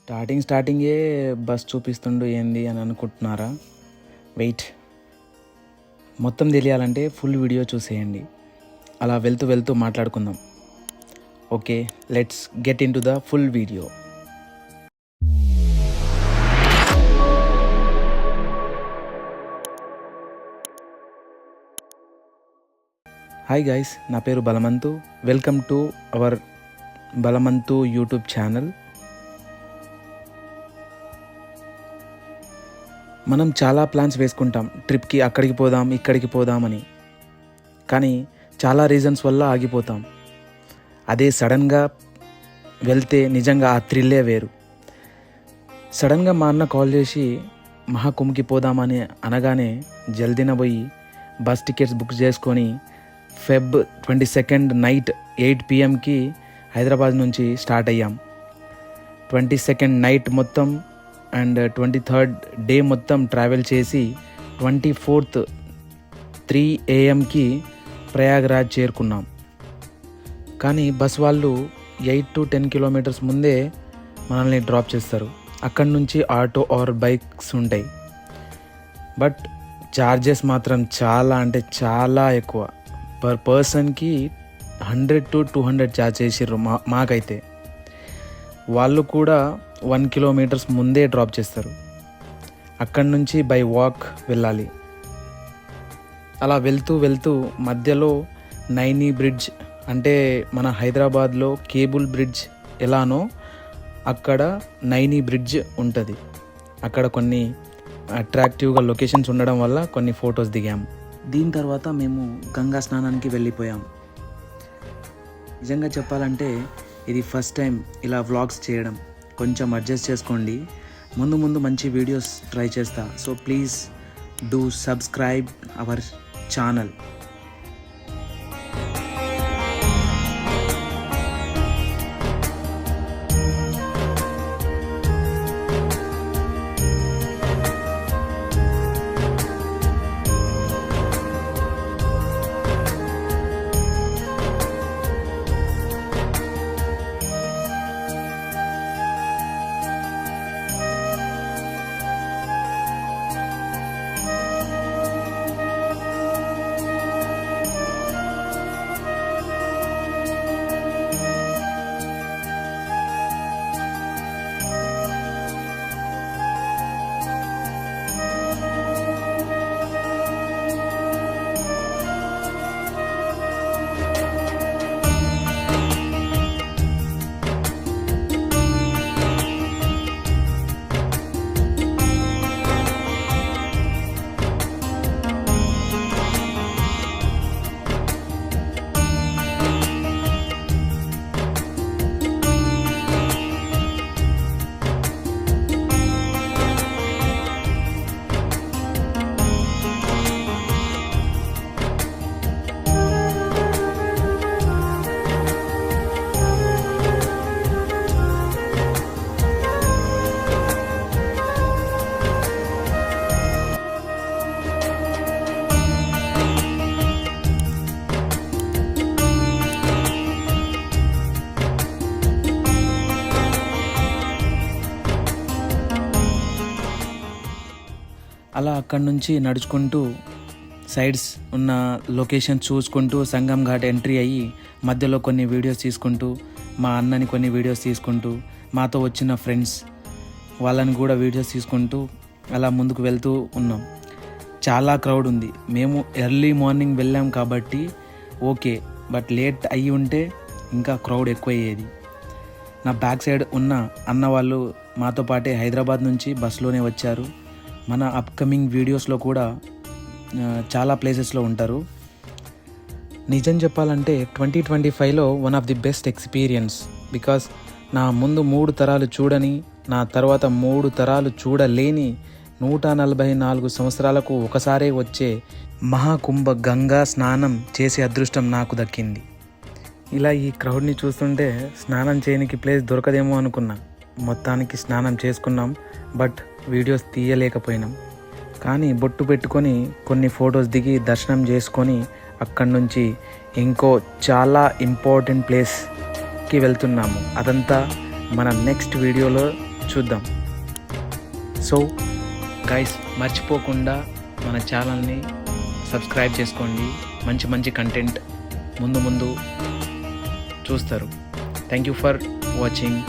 స్టార్టింగే బస్ చూపిస్తుండు ఏంది అని అనుకుంటున్నారా? వెయిట్, మొత్తం తెలియాలంటే ఫుల్ వీడియో చూసేయండి. అలా వెళ్తూ మాట్లాడుకుందాం. Okay, let's get into the full video. Hi guys, నా పేరు Balamantu. Welcome to our Balamantu YouTube channel. మనం చాలా ప్లాన్స్ వేసుకుంటాం, ట్రిప్కి అక్కడికి పోదాం ఇక్కడికి పోదామని. కానీ చాలా రీజన్స్ వల్ల ఆగిపోతాం. అదే సడన్గా వెళ్తే నిజంగా ఆ థ్రిల్లే వేరు. సడన్గా మా అన్న కాల్ చేసి మహాకుంభ్కి పోదామని అనగానే జల్దీన పోయి బస్ టికెట్స్ బుక్ చేసుకొని Feb 22 నైట్ 8 PM హైదరాబాద్ నుంచి స్టార్ట్ అయ్యాం. 22 నైట్ మొత్తం అండ్ 23rd డే మొత్తం ట్రావెల్ చేసి 24th 3 AM ప్రయాగ్రాజ్ చేరుకున్నాం. కానీ బస్ వాళ్ళు 8 to 10 kilometers ముందే మనల్ని డ్రాప్ చేస్తారు. అక్కడి నుంచి ఆటో ఆర్ బైక్స్ ఉంటాయి. బట్ ఛార్జెస్ మాత్రం చాలా ఎక్కువ. పర్ పర్సన్కి 100 to 200 ఛార్జ్ చేసిర్రు మాకైతే. వాళ్ళు కూడా 1 kilometers ముందే డ్రాప్ చేస్తారు. అక్కడి నుంచి బై వాక్ వెళ్ళాలి. అలా వెళ్తూ మధ్యలో నైనీ బ్రిడ్జ్, అంటే మన హైదరాబాద్లో కేబుల్ బ్రిడ్జ్ ఎలానో అక్కడ నైనీ బ్రిడ్జ్ ఉంటుంది. అక్కడ కొన్ని అట్రాక్టివ్గా లొకేషన్స్ ఉండడం వల్ల కొన్ని ఫొటోస్ దిగాము. దీని తర్వాత మేము గంగా స్నానానికి వెళ్ళిపోయాం. నిజంగా చెప్పాలంటే ఇది ఫస్ట్ టైం ఇలా వ్లాగ్స్ చేయడం. కొంచెం అడ్జస్ట్ చేసుకోండి. ముందు మంచి వీడియోస్ ట్రై చేస్తా. So please do subscribe our channel. అలా అక్కడి నుంచి నడుచుకుంటూ సైడ్స్ ఉన్న లొకేషన్ చూసుకుంటూ సంగం ఘాట్ ఎంట్రీ అయ్యి మధ్యలో కొన్ని వీడియోస్ తీసుకుంటూ, మా అన్నని కొన్ని వీడియోస్ తీసుకుంటూ, మాతో వచ్చిన ఫ్రెండ్స్ వాళ్ళని కూడా వీడియోస్ తీసుకుంటూ అలా ముందుకు వెళ్తూ ఉన్నాం. చాలా క్రౌడ్ ఉంది. మేము ఎర్లీ మార్నింగ్ వెళ్ళాం కాబట్టి ఓకే, బట్ లేట్ అయ్యి ఉంటే ఇంకా క్రౌడ్ ఎక్కువయ్యేది. నా బ్యాక్ సైడ్ ఉన్న అన్న వాళ్ళు మాతో పాటే హైదరాబాద్ నుంచి బస్సులోనే వచ్చారు. మన అప్కమింగ్ వీడియోస్లో కూడా చాలా ప్లేసెస్లో ఉంటారు. నిజం చెప్పాలంటే 2025లో one of the best experience. Because నా ముందు 3 తరాలు చూడని, నా తర్వాత 3 తరాలు చూడలేని 144 సంవత్సరాలకు ఒకసారే వచ్చే మహాకుంభ గంగా స్నానం చేసే అదృష్టం నాకు దక్కింది. ఇలా ఈ క్రౌడ్ని చూస్తుంటే స్నానం చేయడానికి ప్లేస్ దొరకదేమో అనుకున్నా. మొత్తానికి స్నానం చేసుకున్నాం, బట్ వీడియోస్ తీయలేకపోయినాం. కానీ బొట్టు పెట్టుకొని కొన్ని ఫొటోస్ దిగి దర్శనం చేసుకొని అక్కడి నుంచి ఇంకో చాలా ఇంపార్టెంట్ ప్లేస్కి వెళ్తున్నాము. అదంతా మన నెక్స్ట్ వీడియోలో చూద్దాం. సో గైస్, మర్చిపోకుండా మన ఛానల్ని సబ్స్క్రైబ్ చేసుకోండి. మంచి మంచి కంటెంట్ ముందు చూస్తారు. Thank you for watching.